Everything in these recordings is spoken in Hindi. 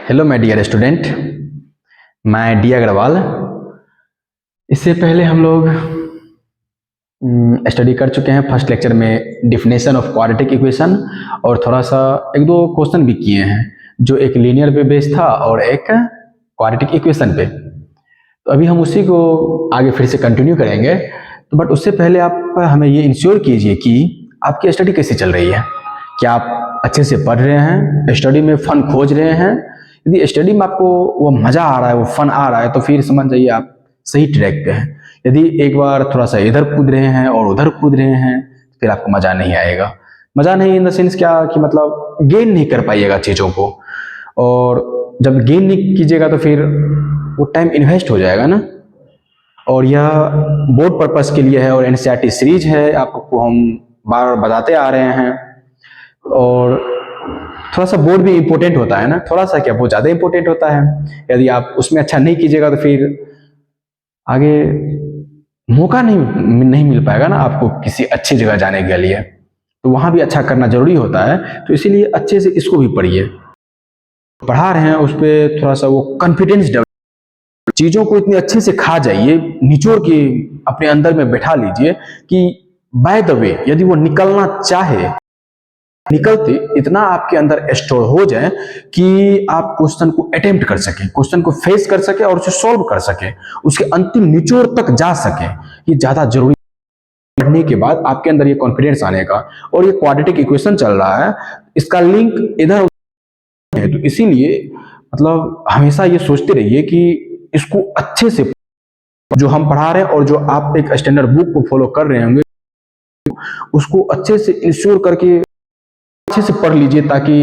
हेलो माय डियर स्टूडेंट, मैं डी अग्रवाल। इससे पहले हम लोग स्टडी कर चुके हैं फर्स्ट लेक्चर में डिफिनेशन ऑफ क्वाड्रेटिक इक्वेशन, और थोड़ा सा एक दो क्वेश्चन भी किए हैं जो एक लीनियर पे बेस्ड था और एक क्वाड्रेटिक इक्वेशन पे। तो अभी हम उसी को आगे फिर से कंटिन्यू करेंगे। तो बट उससे पहले आप हमें ये इंश्योर कीजिए कि आपकी स्टडी कैसी चल रही है। क्या आप अच्छे से पढ़ रहे हैं, स्टडी में फन खोज रहे हैं? यदि स्टडी में आपको वो मज़ा आ रहा है, वो फन आ रहा है, तो फिर समझ जाइए आप सही ट्रैक पे हैं। यदि एक बार थोड़ा सा इधर कूद रहे हैं और उधर कूद रहे हैं, फिर आपको मज़ा नहीं आएगा। मज़ा नहीं इन द सेंस क्या कि मतलब गेन नहीं कर पाइएगा चीज़ों को, और जब गेन नहीं कीजिएगा तो फिर वो टाइम इन्वेस्ट हो जाएगा ना। और यह बोर्ड पर्पस के लिए है और एनसीईआरटी सीरीज है, आपको हम बार बार बताते आ रहे हैं। और थोड़ा सा बोर्ड भी इम्पोर्टेंट होता है ना, थोड़ा सा क्या बहुत ज़्यादा इम्पोर्टेंट होता है। यदि आप उसमें अच्छा नहीं कीजिएगा तो फिर आगे मौका नहीं मिल पाएगा ना आपको किसी अच्छी जगह जाने के लिए। तो वहाँ भी अच्छा करना जरूरी होता है, तो इसीलिए अच्छे से इसको भी पढ़िए। पढ़ा रहे हैं उस पर थोड़ा सा वो कॉन्फिडेंस डेवलप, चीज़ों को इतनी अच्छे से खा जाइए, निचोड़ के अपने अंदर में बैठा लीजिए कि बाय द वे यदि वो निकलना चाहे, निकलते इतना आपके अंदर स्टोर हो जाए कि आप क्वेश्चन को अटेम्प्ट कर सके, क्वेश्चन को फेस कर सके और उसे सॉल्व कर सके, उसके अंतिम निचोड़ तक जा सके। ये ज्यादा जरूरी। पढ़ने के बाद आपके अंदर ये कॉन्फिडेंस आने का। और ये क्वाड्रेटिक इक्वेशन चल रहा है, इसका लिंक इधर है, तो इसीलिए मतलब हमेशा ये सोचते रहिए कि इसको अच्छे से जो हम पढ़ा रहे हैं और जो आप एक स्टैंडर्ड बुक को फॉलो कर रहे होंगे उसको अच्छे से इंश्योर करके अच्छे से पढ़ लीजिए, ताकि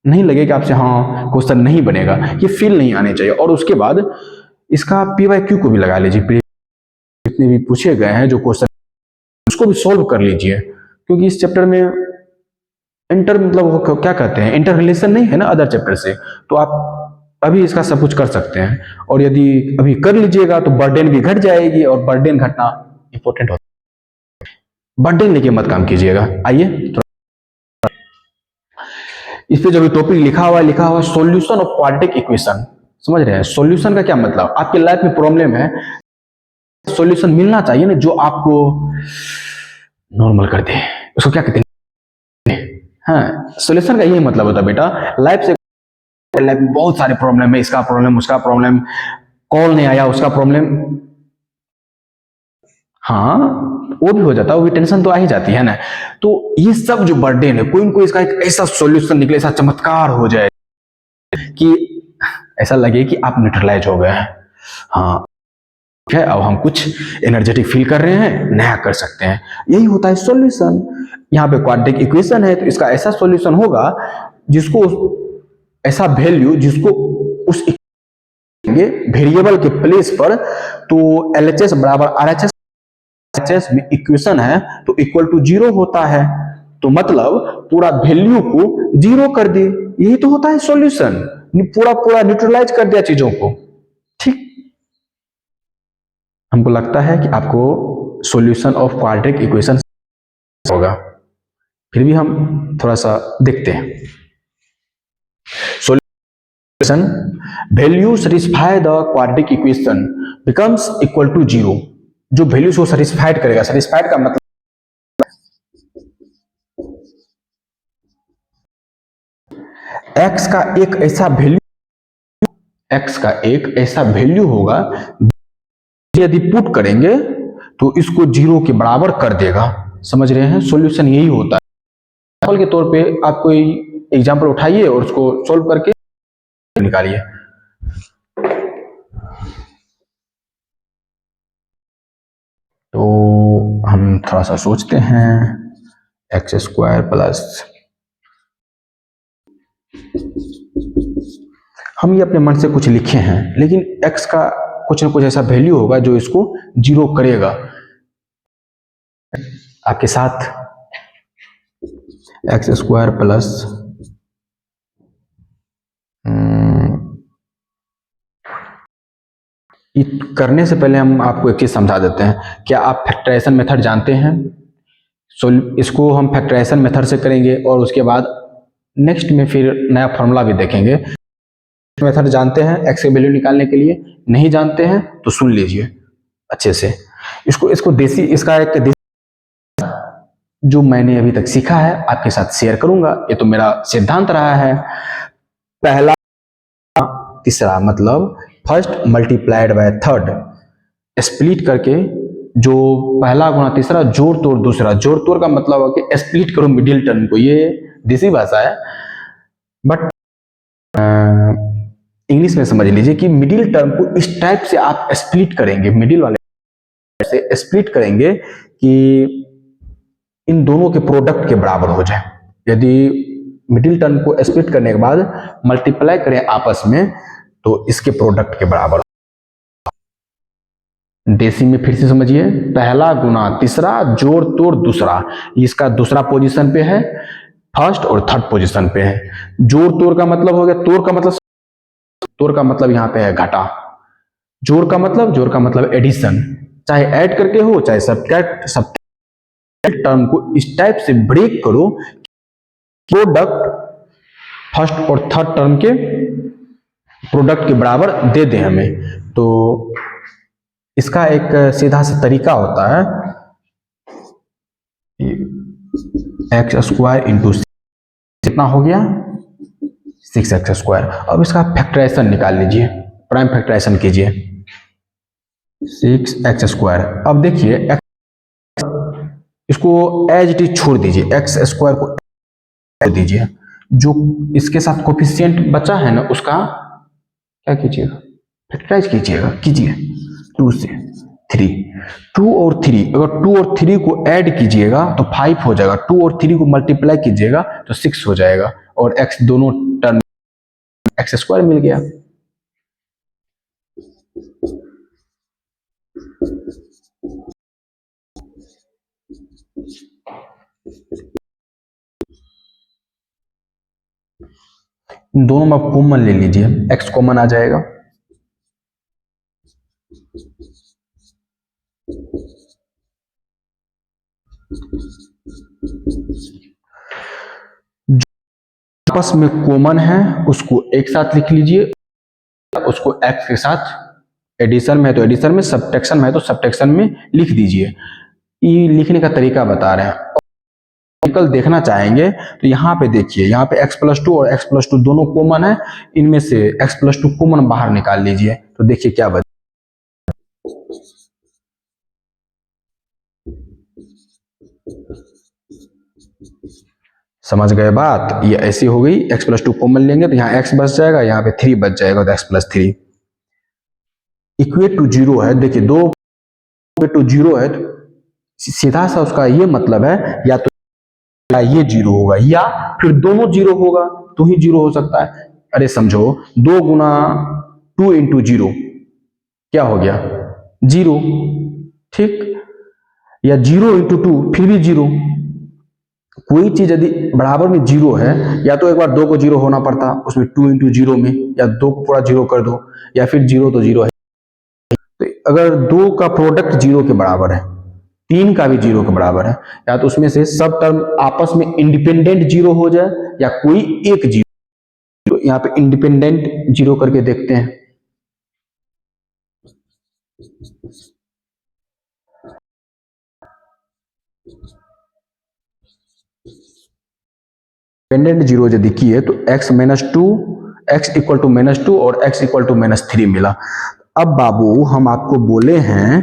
नहीं लगे कि आपसे हाँ क्वेश्चन नहीं बनेगा, ये फील नहीं आने चाहिए। और उसके बाद इसका PYQ को भी लगा लीजिए, जितने भी पूछे गए हैं जो क्वेश्चन उसको भी सॉल्व कर लीजिए, क्योंकि इस चैप्टर में इंटर मतलब क्या कहते हैं, इंटर रिलेशन नहीं है ना अदर चैप्टर से। तो आप अभी इसका सब कुछ कर सकते हैं, और यदि अभी कर लीजिएगा तो बर्डन भी घट जाएगी, और बर्डन घटना इंपॉर्टेंट होता है। बर्डन लेके मत काम कीजिएगा। आइए इस पे जो भी टॉपिक लिखा हुआ है सॉल्यूशन ऑफ क्वाड्रेटिक इक्वेशन। समझ रहे हैं सॉल्यूशन का क्या मतलब? आपके लाइफ में प्रॉब्लम है, सॉल्यूशन मिलना चाहिए ना जो आपको नॉर्मल कर दे, उसको क्या कहते हैं? हाँ, सॉल्यूशन का यही मतलब होता है बेटा। लाइफ में बहुत सारे प्रॉब्लम है, इसका प्रॉब्लम, उसका प्रॉब्लम, कॉल नहीं आया उसका प्रॉब्लम, हाँ वो भी हो जाता है, वो भी टेंशन तो आ ही जाती है ना। तो ये सब जो बर्डन है, कोई न कोई इसका एक ऐसा सॉल्यूशन निकले, ऐसा चमत्कार हो जाए कि ऐसा लगे कि आप न्यूट्रलाइज हो गए हैं। हाँ है, अब हम कुछ एनर्जेटिक फील कर रहे हैं, नया कर सकते हैं। यही होता है सॉल्यूशन। यहाँ पे क्वाड्रेटिक इक्वेशन है, तो इसका ऐसा सॉल्यूशन होगा जिसको ऐसा वैल्यू जिसको उस वेरिएबल के प्लेस पर, तो LHS बराबर RHS में इक्वेशन है तो इक्वल टू 0 होता है, तो मतलब पूरा वैल्यू को 0 कर दे, यही तो होता है सॉल्यूशन। पूरा न्यूट्रलाइज कर दिया चीजों को। ठीक, हमको लगता है कि आपको सॉल्यूशन ऑफ क्वाड्रेटिक इक्वेशन होगा, फिर भी हम थोड़ा सा देखते हैं। Solution value satisfy the quadratic equation becomes equal to 0। जो वैल्यू को सैटिस्फाइड करेगा, सैटिस्फाइड का मतलब x का एक ऐसा वैल्यू होगा यदि पुट करेंगे तो इसको 0 के बराबर कर देगा। समझ रहे हैं, सॉल्यूशन यही होता है। एग्जांपल के तौर पे आप कोई एग्जांपल उठाइए और उसको सॉल्व करके निकालिए। तो हम थोड़ा सा सोचते हैं, x² प्लस, हम ये अपने मन से कुछ लिखे हैं, लेकिन x का कुछ ना कुछ ऐसा वैल्यू होगा जो इसको 0 करेगा। आपके साथ x² प्लस करने से पहले हम आपको एक चीज समझा देते हैं। क्या आप फैक्टराइजेशन मेथड जानते हैं? इसको हम फैक्टराइजेशन मेथड से करेंगे और उसके बाद नेक्स्ट में फिर नया फॉर्मूला भी देखेंगे। मेथड जानते हैं एक्स की वैल्यू निकालने के लिए, नहीं जानते हैं तो सुन लीजिए अच्छे से। इसको देसी, इसका एक देसी जो मैंने अभी तक सीखा है आपके साथ शेयर करूंगा। ये तो मेरा सिद्धांत रहा है। पहला तीसरा मतलब first multiplied by third, split करके जो पहला गुना तीसरा जोड़ तोड़ दूसरा। जोड़ तोड़ का मतलब है कि स्प्लिट करो मिडिल टर्म को, ये देसी भाषा है बट इंग्लिश में समझ लीजिए कि मिडिल टर्म को इस टाइप से आप स्प्लिट करेंगे, मिडिल वाले से स्प्लिट करेंगे कि इन दोनों के प्रोडक्ट के बराबर हो जाए। यदि मिडिल टर्म को स्प्लिट करने के बाद मल्टीप्लाई करें आपस में तो इसके प्रोडक्ट के बराबर। देसी में फिर से समझिए, पहला गुना तीसरा जोड़ तोड़ दूसरा, इसका दूसरा पोजीशन पे है, फर्स्ट और थर्ड पोजीशन पे है। जोड़ तोड़ का मतलब हो गया, तोड़ का मतलब यहां पे है घटा, जोड़ का मतलब एडिशन, चाहे ऐड करके हो चाहे सब्ट्रैक्ट। सब टर्म को इस टाइप से ब्रेक करो, प्रोडक्ट फर्स्ट और थर्ड टर्म के प्रोडक्ट के बराबर दे दे हमें। तो इसका एक सीधा सा तरीका होता है, एक्स स्क्वायर इंटू कितना हो गया 6x²। अब इसका फैक्टराइजेशन निकाल लीजिए, प्राइम फैक्टराइजेशन कीजिए 6x²। अब देखिए इसको एज इट इज छोड़ दीजिए, x² को छोड़ दीजिए, जो इसके साथ कोफिशिएंट बचा है ना उसका क्या कीजिएगा, फैक्टराइज कीजिए 2 से 3। 2 और 3, अगर 2 और 3 को ऐड कीजिएगा तो 5 हो जाएगा, 2 और 3 को मल्टीप्लाई कीजिएगा तो 6 हो जाएगा, और x दोनों टर्म x² मिल गया। इन दोनों में आप कॉमन ले लीजिए, x कॉमन आ जाएगा। आपस में कॉमन है उसको एक साथ लिख लीजिए, उसको x के साथ एडिशन में है तो एडिशन में, सब्ट्रैक्शन में है तो सब्ट्रैक्शन में लिख दीजिए। ये लिखने का तरीका बता रहे हैं। कल देखना चाहेंगे तो यहाँ पे देखिए, यहाँ पे x+2 और x+2 दोनों कॉमन है, इनमें से x+2 कॉमन बाहर निकाल लीजिए तो देखिए क्या बचे। समझ गए बात, ये ऐसी हो गई, x+2 कॉमन लेंगे तो यहाँ x बच जाएगा, यहाँ पे 3 बच जाएगा तो x+3 इक्वेट टू 0 है। देखिए 2 इक्वेट टू 0 है तो सीधा सा उसका ये मतलब है या तो ये 0 होगा या फिर दोनों 0 होगा तो ही 0 हो सकता है। अरे समझो 2 गुना 2 इंटू 0 क्या हो गया 0, ठीक, या 0 इंटू 2 फिर भी 0। कोई चीज यदि बराबर में 0 है, या तो एक बार 2 को 0 होना पड़ता उसमें 2 इंटू 0 में, या 2 को पूरा 0 कर दो, या फिर 0 तो 0 है। तो अगर 2 का प्रोडक्ट 0 के बराबर है, 3 का भी 0 के बराबर है, या तो उसमें से सब टर्म आपस में इंडिपेंडेंट 0 हो जाए या कोई एक 0। तो यहाँ पे इंडिपेंडेंट 0 करके देखते हैं। इंडिपेंडेंट 0 यदि किए तो x-2, x=-2 और x=-3 मिला। अब बाबू हम आपको बोले हैं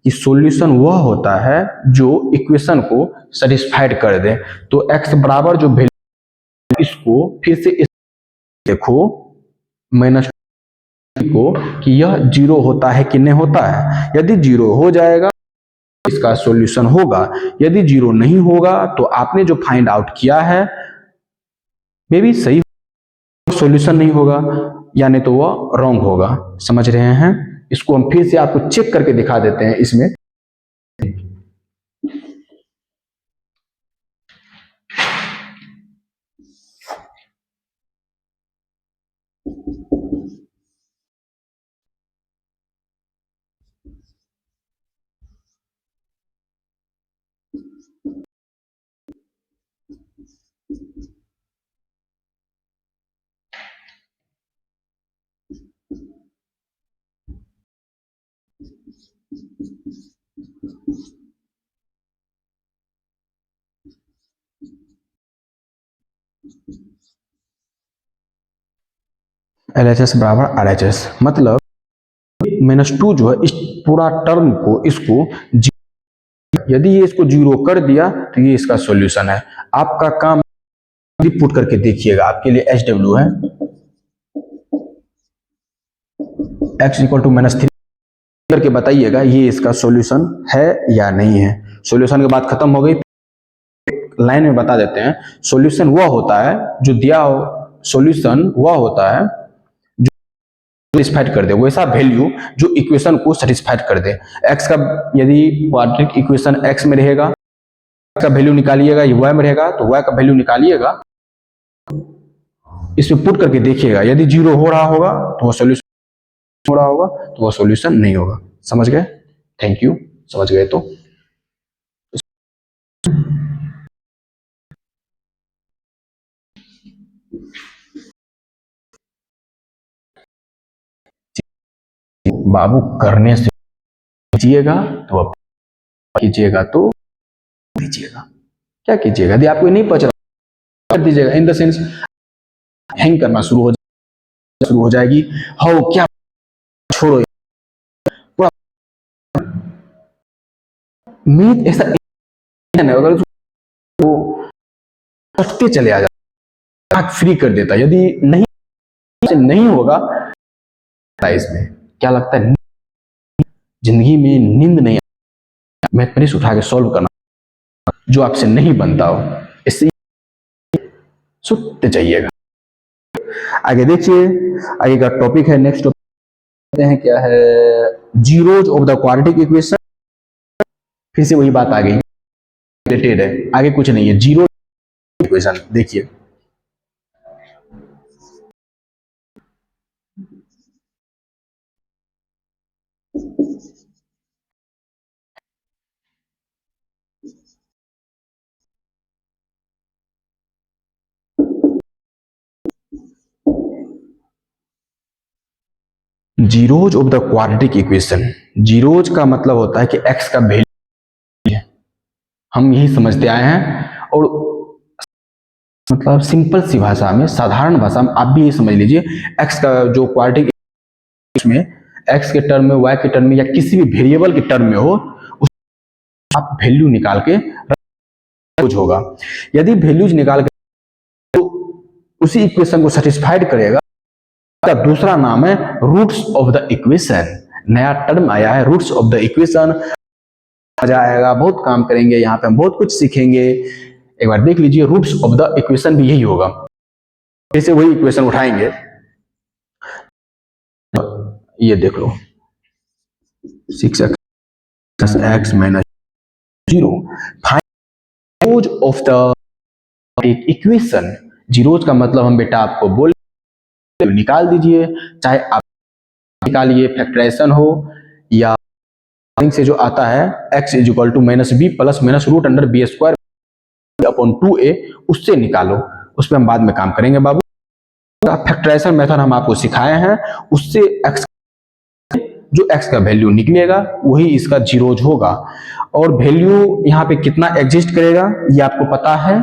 कि सॉल्यूशन वह होता है जो इक्वेशन को सेटिस्फाइड कर दे। तो x बराबर जो वैल्यू, इसको फिर से देखो -2 को कि यह 0 होता है कि नहीं होता है। यदि 0 हो जाएगा इसका सॉल्यूशन होगा, यदि 0 नहीं होगा तो आपने जो फाइंड आउट किया है मे बी सही, सॉल्यूशन नहीं होगा यानी तो वह रॉन्ग होगा। समझ रहे हैं? इसको हम फिर से आपको चेक करके दिखा देते हैं इसमें। LHS बराबर RHS, मतलब -2 जो है इस पूरा टर्म को, इसको यदि ये इसको 0 कर दिया तो ये इसका सॉल्यूशन है। आपका काम पुट करके देखिएगा, आपके लिए HW है x इक्वल टू -3 करके बताइएगा ये इसका सॉल्यूशन है या नहीं है। सॉल्यूशन के बाद खत्म हो गई, लाइन में बता देते हैं। सॉल्यूशन वह होता है जो दिया हो, सॉल्यूशन वह होता है जो सेटिस्फाइड कर दे, वैसा वैल्यू जो इक्वेशन को सेटिस्फाइड कर दे। x का यदि क्वाड्रेटिक इक्वेशन x में रहेगा, का वैल्यू निकालिएगा, ये y में रहेगा तो y का वैल्यू निकालिएगा, इसमें पुट करके देखिएगा, यदि 0 हो रहा होगा तो वह सॉल्यूशन हो रहा होगा तो वह सॉल्यूशन नहीं होगा। समझ गए? Thank you. समझ गए तो बाबू करने से कीजिएगा तो कीजिएगा तो कीजिएगा, क्या कीजिएगा? यदि आपको नहीं पच रहा कर दीजिएगा, इन द सेंस हैंग करना शुरू हो जाएगी। हो क्या छोड़ो, पूरा मीट ऐसा है, अगर तो कटते चले आ जाता, फ्री कर देता। यदि नहीं होगा, इसमें क्या लगता है, जिंदगी में नींद नहीं, मैथमेटिक्स उठा के सॉल्व करना जो आपसे नहीं बनता हो, इससे सुनते जाइएगा। आगे देखिए, आगे का टॉपिक है, नेक्स्ट टॉपिक हैं क्या है, zeros of the quadratic equation. फिर से वही बात आ गई, रिलेटेड है, आगे कुछ नहीं है, जीरो इक्वेशन। देखिए zeros of the quadratic equation. Zeros का मतलब होता है कि x का वैल्यू, हम यही समझते आए हैं, और मतलब सिंपल सी भाषा में, साधारण भाषा में आप भी यही समझ लीजिए, x का जो क्वाड्रेटिक में x के टर्म में, y के टर्म में, या किसी भी वेरिएबल के टर्म में हो, उस आप वैल्यू निकाल के कुछ होगा। यदि वैल्यूज निकाल के तो उसी इक्वेशन को सेटिस्फाइड करेगा, का दूसरा नाम है रूट्स ऑफ द इक्वेशन। नया टर्म आया है, रूट्स ऑफ द इक्वेशन। मजा आएगा, बहुत काम करेंगे यहाँ पे, हम बहुत कुछ सीखेंगे। एक बार देख लीजिए, रूट्स ऑफ द इक्वेशन भी यही होगा, जैसे वही इक्वेशन उठाएंगे, ये देख लो 6x minus 0, zeros of the equation. Zeros का मतलब हम बेटा आपको बोल निकाल दीजिए, चाहे आप निकालिए फैक्टराइजेशन हो, या से जो आता है x is equal to -b plus minus root under B square upon 2a, उससे निकालो, उस पर हम बाद में काम करेंगे बाबू। फैक्टराइजेशन मेथड हम आपको सिखाए हैं, उससे x जो x का वैल्यू निकलेगा वही इसका जीरोज होगा। और वैल्यू यहाँ पे कितना एग्जिस्ट करेगा ये आपको पता है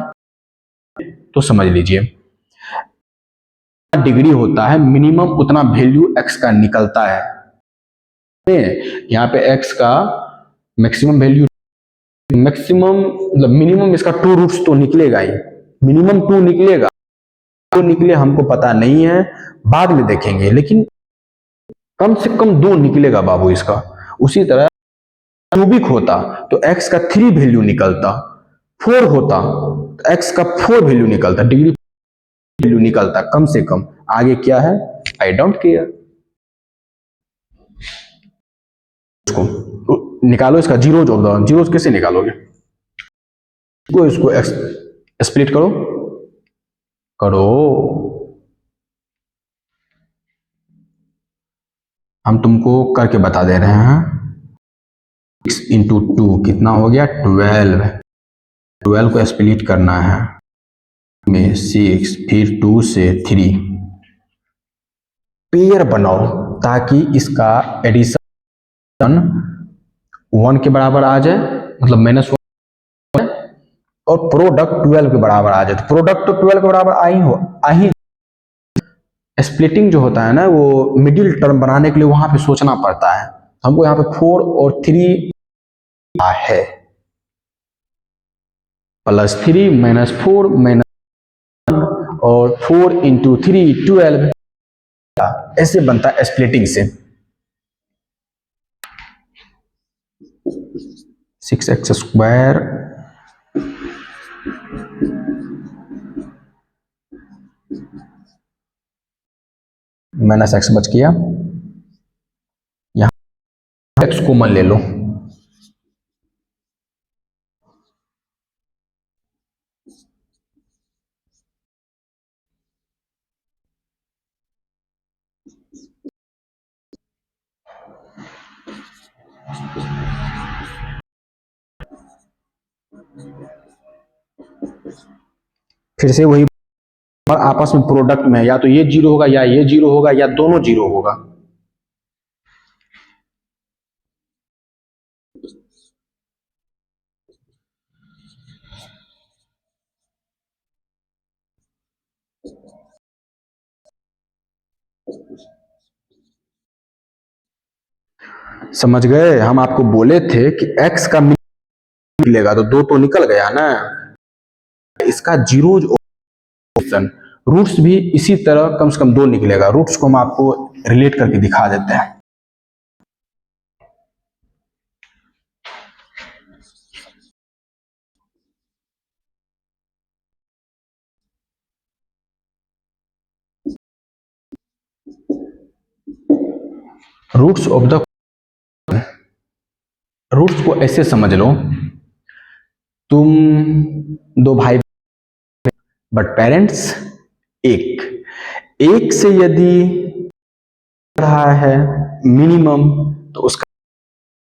तो समझ लीजिए, डिग्री होता है मिनिमम, उतना वैल्यू x का निकलता है। यहाँ पे x का मैक्सिमम वैल्यू, मैक्सिमम मतलब मिनिमम, इसका 2 रूट्स तो निकलेगा ही, मिनिमम 2 निकलेगा, तो निकले हमको पता नहीं है, बाद में देखेंगे, लेकिन कम से कम 2 निकलेगा बाबू इसका। उसी तरह क्यूबिक होता तो x का 3 वैल्यू निकलता, 4 होता तो x का 4 वैल्यू निकलता, डिग्री वैल्यू निकलता कम से कम। आगे क्या है, आई डोंट केयर। निकालो इसका जीरोज ऑफ द, जीरोज कैसे निकालोगे, इसको स्प्लिट करो करो, हम तुमको करके बता दे रहे हैं। 6 इंटू 2 कितना हो गया, 12। 12 को स्प्लिट करना है में 6, फिर 2 से 3, पेयर बनाओ ताकि इसका एडिशन 1 के बराबर आ जाए, मतलब -1, और प्रोडक्ट 12 के बराबर आ जाए। तो प्रोडक्ट तो 12 के बराबर आ ही स्प्लिटिंग जो होता है ना, वो मिडिल टर्म बनाने के लिए वहां पे सोचना पड़ता है। हमको यहाँ पे 4 और 3 है, +3 -4 और 4 × 3 12, ऐसे बनता है स्प्लिटिंग से। 6x² -x बच गया, यहाँ x कॉमन ले लो, फिर से वही आपस में प्रोडक्ट में या तो ये 0 होगा या ये 0 होगा या दोनों 0 होगा। समझ गए? हम आपको बोले थे कि x का निकलेगा तो 2 तो निकल गया ना, इसका 0 ऑप्शन, रूट्स भी इसी तरह कम से कम 2 निकलेगा। रूट्स को हम आपको रिलेट करके दिखा देते हैं। रूट्स ऑफ द, रूट्स को ऐसे समझ लो, तुम 2 भाई बट पेरेंट्स एक से यदि रहा है मिनिमम तो उसका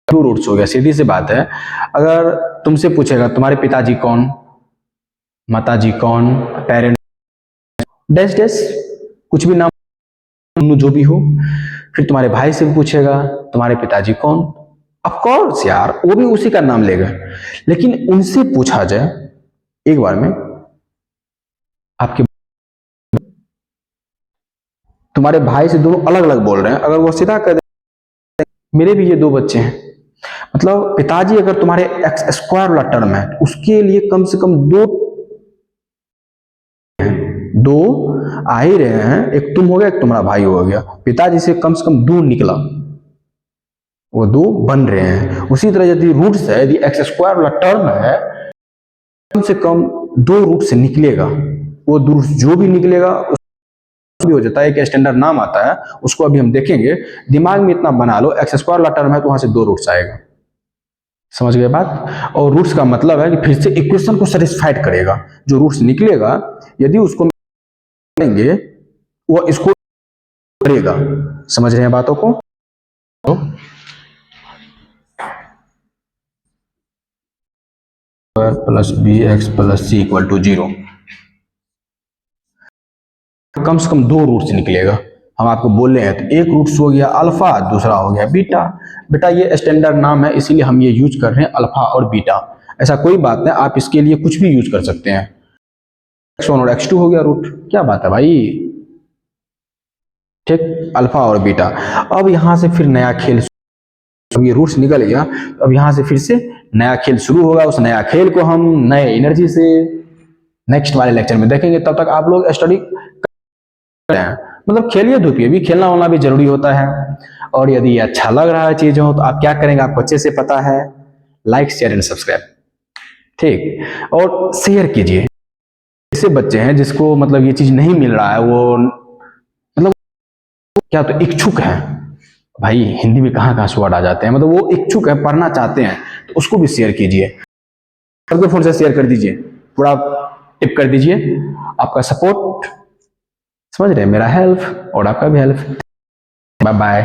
2 रूट्स हो गया। सीधी सी बात है। अगर तुमसे पूछेगा तुम्हारे पिताजी कौन, माताजी कौन, पेरेंट्स डैश डैश कुछ भी नाम जो भी हो, फिर तुम्हारे भाई से भी पूछेगा तुम्हारे पिताजी कौन, ऑफ कोर्स यार वो भी उसी का नाम लेगा। लेकिन उनसे पूछा जाए एक बार में, आपके तुम्हारे भाई से दोनों अलग अलग बोल रहे हैं, अगर वो सीधा कह दे मेरे भी ये 2 बच्चे हैं, मतलब पिताजी अगर तुम्हारे x² वाला टर्म है उसके लिए कम से कम 2 आ ही रहे हैं। एक तुम हो गया, एक तुम्हारा भाई हो गया, पिताजी से कम 2 निकला, वो 2 बन रहे हैं। उसी तरह यदि रूट्स है, यदि x² वाला टर्म है, कम से कम 2 रूट से निकलेगा। वो रूट जो भी निकलेगा भी हो जाता है, एक स्टैंडर्ड नाम आता है, उसको अभी हम देखेंगे। दिमाग में इतना बना लो, x² वाला टर्म है तो वहां से 2 रूट्स आएगा। समझ गए बात? और रूट्स का मतलब है कि फिर से इक्वेशन को सेटिस्फाइड करेगा। जो रूट्स निकलेगा यदि उसको करेंगे वो इसको करेगा। समझ रहे हैं बातों को? +bx + c = 0, कम से कम 2 रूट्स निकलेगा। हम आपको बोल रहे हैं तो एक रूट्स हो गया अल्फा, दूसरा हो गया बीटा। बेटा ये स्टैंडर्ड नाम है इसीलिए हम ये यूज कर रहे हैं अल्फा और बीटा। ऐसा कोई बात नहीं, आप इसके लिए कुछ भी यूज कर सकते हैं। x1 और x2 हो गया रूट, क्या बात है भाई, ठीक, अल्फा और बीटा। अब यहां से फिर नया खेल, अब ये रूट्स निकल गया, अब यहां से फिर से नया खेल शुरू होगा। उस नया खेल को हम नए एनर्जी से नेक्स्ट वाले लेक्चर में देखेंगे। तब तक आप लोग स्टडी हैं, मतलब खेलिए धूपिए भी, खेलना होना भी जरूरी होता है। और यदि अच्छा लग रहा है चीजों तो आप क्या करेंगे, आपको अच्छे से पता है, लाइक शेयर एंड सब्सक्राइब, ठीक, और शेयर कीजिए। ऐसे बच्चे हैं जिसको मतलब ये चीज नहीं मिल रहा है, वो मतलब क्या तो इच्छुक है भाई, हिंदी में कहाँ से वर्ड आ जाते हैं, मतलब वो इच्छुक है, पढ़ना चाहते हैं, तो उसको भी शेयर कीजिए। सबके फोन से शेयर कर दीजिए, पूरा टिप कर दीजिए। आपका सपोर्ट, समझ रहे हैं, मेरा हेल्प और आपका भी हेल्प। Bye bye.